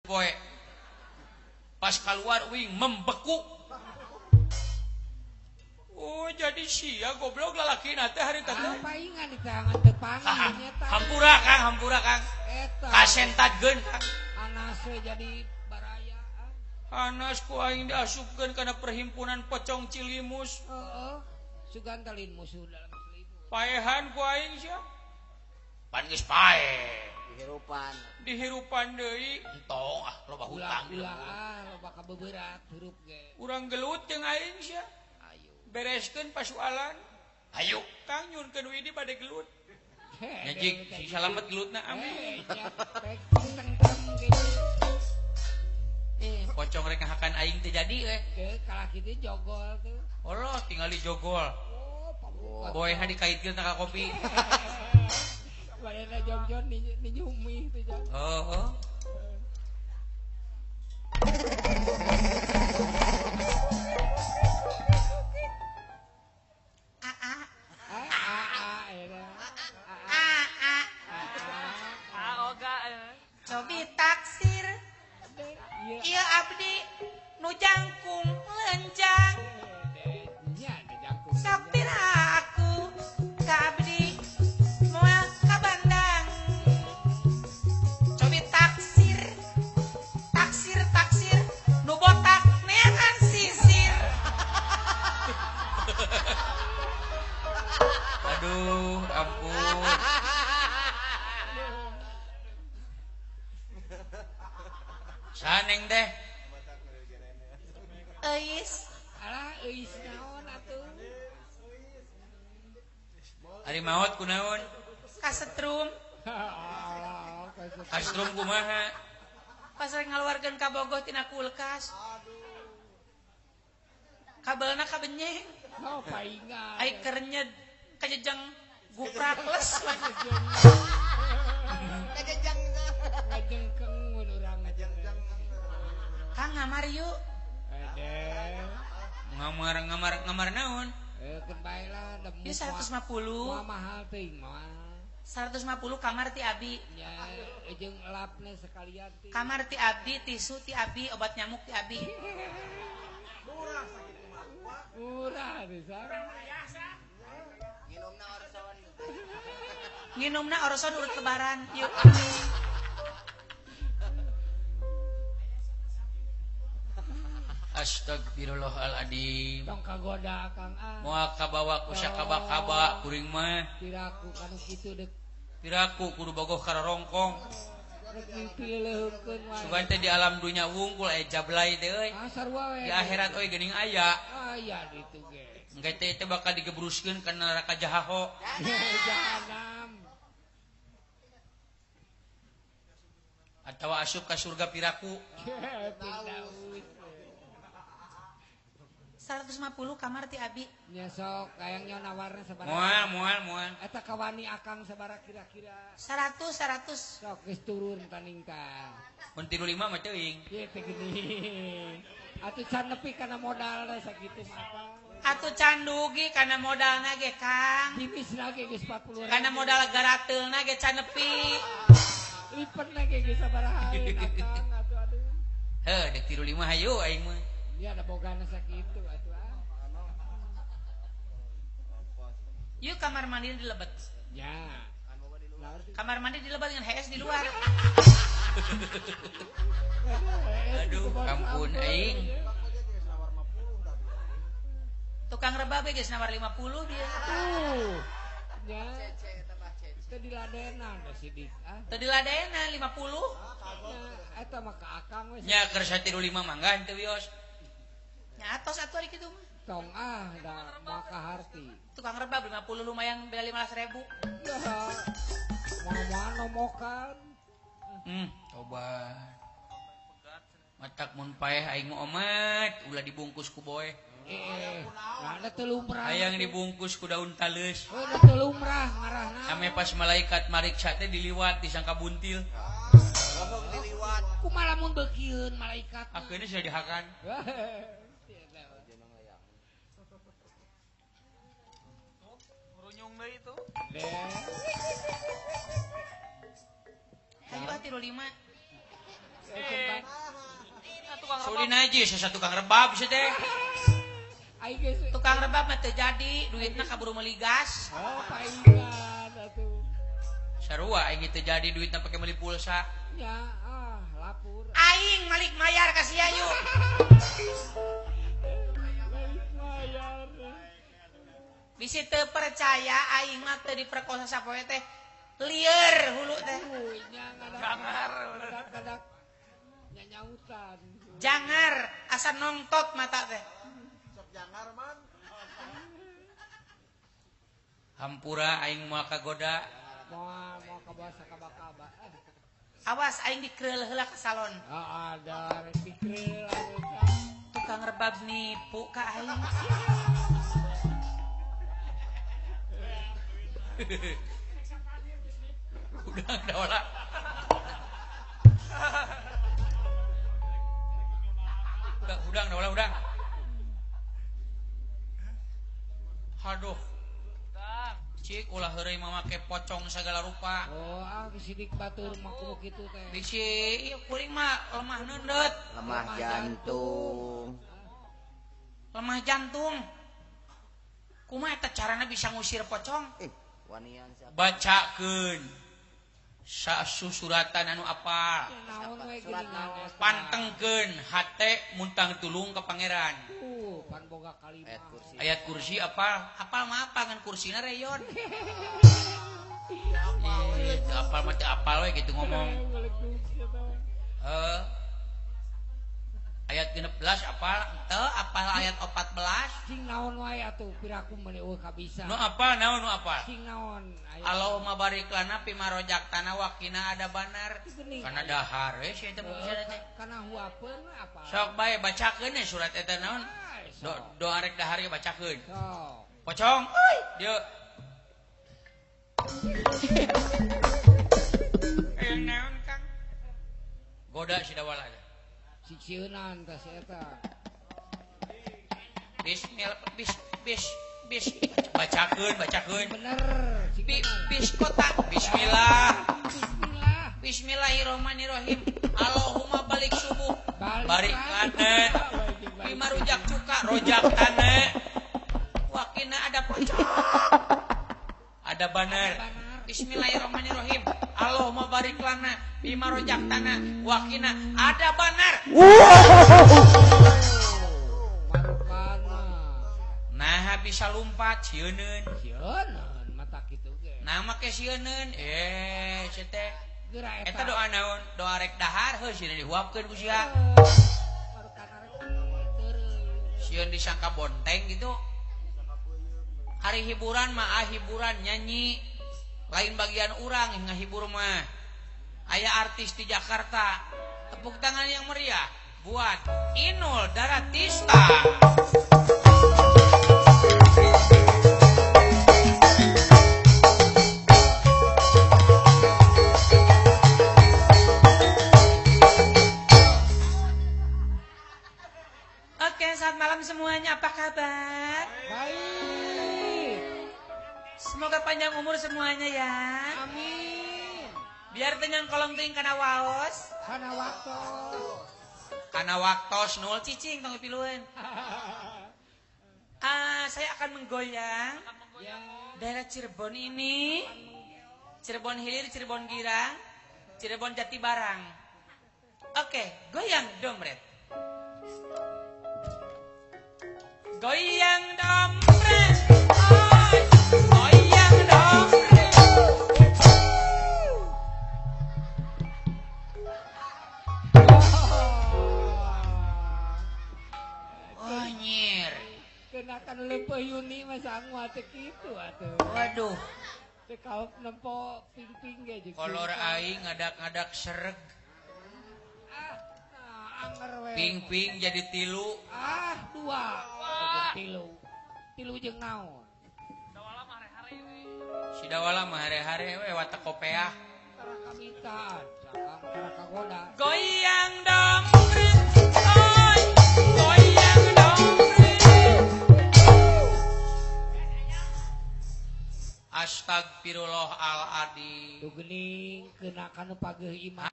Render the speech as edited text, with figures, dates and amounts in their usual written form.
poe pas keluar wing membeku. Oh jadi sia goblok lalaki nate hari tadi. Apa ingat di tangan depannya nyata. Hampura kang. Eta. Kasentatkeun kang. Anase jadi baraya. Anas ku aing diasupkeun kana perhimpunan pocong Cilimus. Heeh. Sugan talin musuh dalam selimut. Paehan ku aing sia. Pan geus pae. Dihirupan deui entong loba hutang. Ulah loba kabeberat hirup ge. Urang gelut jeung aing sia. Bereskeun pasualan. Ayo Kang nyunkeun widi bade gelut. Nyajik si salamet gelutna amin. Pocong rek ngahakan aing teh jadi Ke kalah kitu jogol tuh. Allah tinggali jogol. Oh, Boy ha dikaitkeun ka kopi. Bayana jom-jom ni nyumi tuh jam. Oh. Cobi taksir. Ieu abdi nu jangkung lenjang. Sok piraku ka abdi moal ka Bandang. Cobi taksir. Taksir nu botak neangan sisir. Aduh, ampun. Saneng teh. Eis. Alah euis naon atuh? Ari maot kunaon? Kasetrum. Kastrum kumaha? Pas rek ngaluarkeun ka bogoh tina kulkas. Kabelna kabenyeng. Oh, paingan. Ai kerenyed kajejeng guprakles. Ngajengkeng mun urang ngajengkeng. Kang ngamar yuk. Ngamar naon? Keun bae lah demu. Ieu 150. Moal mahal teuing moal. 150 kamar ti abi. Ya jeung elapna sekalian teh. Kamar ti abdi, tisu ti abi, obat nyamuk ti abi. Murah bisa. Nginumna Orson urut lebaran. Yuk. Astagfirullahaladzim. Tong kagoda Kang Moal kabawa ku sakaba-kaba kuring mah. Piraku kanu kitu dek. Piraku kudu bogoh kararongkong. Rek dipileuhkeun wae. Sugan teh di alam dunya wungkul jablay teh euy. Sarua we. Di akhirat euy geuning aya. Aya ditu ge. Engke teh bakal digebruskeun ka neraka jahanam. Jahanam. Atawa asup ka surga piraku. Pindaus. 150 kamar ti abi. Nya sok kayangnya nawarna sabaraha. Moal. Eta kawani akang sabaraha kira-kira. 100. Sok geus turun tanding Kang. Mun 35 mah teuing. Ieu teh geuning. Atuh can nepi kana modalna sakitu mah. Atuh candugi kana modalna ge Kang. Timisna ge geus 40.000. Kana modal garateulna ge can nepi. Lipetna ge geus sabaraha Kang atuh. Heuh, dek 35 hayu aing mah. Ieu ada bogana sakitu atuh Yuk kamar mandi dilebet. Ya. Kamar mandi dilebet dengan HS di luar. Aduh, ampun aing. Tukang rebab geus nawar 50 dia. Ya. Teu diladenan da sidik Teu diladena 50. Eta mah ka akang we. Nya keur 35 mangga teu wios. Nya atos atuh ari kitu mah. Tong da maka harti. Tukang rebab 50 lumayan bela 15.000. Ya. Moal nomokan. Coba. Matak mun paeh aing mah omat, ulah dibungkus ku boy. Ada teu lumrah. Hayang dibungkus ku daun taleus. Ada teu lumrah ngarahna. Ame pas malaikat mariksa teh diliwat disangka buntil. Kumaha lamun beukieun malaikat. Akeuna sia dihakan. Runyung deui itu. Deh. Ayo 35. Ini aja satu tukang rebab sih teh. Aing geus Tukang rebab mah teu jadi, duitna kaburu meuli gas. oh paingan atuh. Sarua aing teu jadi duitna pake meuli pulsa. Ya lapur. Aing malik mayar ka si Yayu. Mayar. Bisi teu percaya aing mah teu diperkosa sapoe teh. Lieur hulu teh. Nya ngadak nyanyautan. Jangar asa nongtot mata teh. Hampura aing moal kagoda. Mau ka basa ka bakaba. Awas aing dikreul heula ka salon. Ada repikril Tukang rebab nipu ka aing. Udang daola. Udang daola udang. Aduh. Cik ulah heureuy mah make pocong segala rupa. Oh, sidik batur mah kudu kitu teh. Bisi ieu kuring mah lemah neundeut, Lemah jantung. Lemah jantung. Kumaha eta carana bisa ngusir pocong? Wanian siapa? bacakeun sasuratan anu apal. Naon we geuningan eta. Pantengkeun hate muntang tulung ka pangeran. Pan boga kalimat. Ayat kursi. Ayat kursi apal? Apal mah apal ngan kursina reyon. Apal mah teu apal we gitu ngomong. Ayat 16 apal? Teu apal ayat 14. Sing naon wae atuh piraku meuli kabisa. Nu apal naon nu apal? Sing naon? Allahumma barik lana pima rojaktana wakina ada banar. Geuning. Kana dahar we sia teh bisa teh. Kana huapeun we apa? Sok bae bacakeun ya surat eta naon? Doa rek dahar ge bacakeun. Sok. Pocong, euy, dieu. Yang naon Kang? Goda si dawala. Sicieunan teh eta. Bismillah bis bacakeun. Bener. Sing bener. Bis kota. Bismillah. Bismillah. Bismillahirrahmanirrahim. Allahumma balik subuh. Barik lana. Bima rujak cuka, rojak tanah. Wakina ada pocong. Ada banar. Bismillahirrahmanirrahim. Allahumma barik lana. Bima rojak tanah. Wakina ada banar. Marukana. Nah bisa lumpat sieuneun. Sieun mata kitu ge. Nah make sieuneun. Teh. Geura Eta doa naon? Doa rek dahar heuh sieun dihuapkeun ku sia. Marukana rek teureun. Sieun disangka bonteng gitu. Hari hiburan mah hiburan nyanyi. Lain bagian urang ngahibur mah. Aya artis di Jakarta. Tepuk tangan yang meriah buat Inul Daratista. Oke, selamat malam semuanya. Apa kabar? Baik. Semoga panjang umur semuanya ya. Amin. Biar dengan kolong ting kana waos. Kana waktu. Kana waktos nul Cicing tong pilueun. Saya akan menggoyang Ya. daerah Cirebon ini. Cirebon Hilir, Cirebon Girang, Cirebon Jatibarang. Oke, goyang dompet. Goyang dompet. Goyang dompet. Oh nyir. Kenakan leumpeuh Yuni mah sangu teh kitu atuh. Waduh. Teu kaok nempo ping-ping ge jeung. Kolor aing ngadak-ngadak sereg. Anger we. Ping-ping jadi tilu. Dua. Tilu. Tilu jeung naon? Si dawala mah hare-hare we watak kopeah. Tara kamitaan, sakang tara kagoda. Goyang dompet. Oi, goyang dompet. Astagfirullahaladzim. Tu geuning kenakan pageih imah.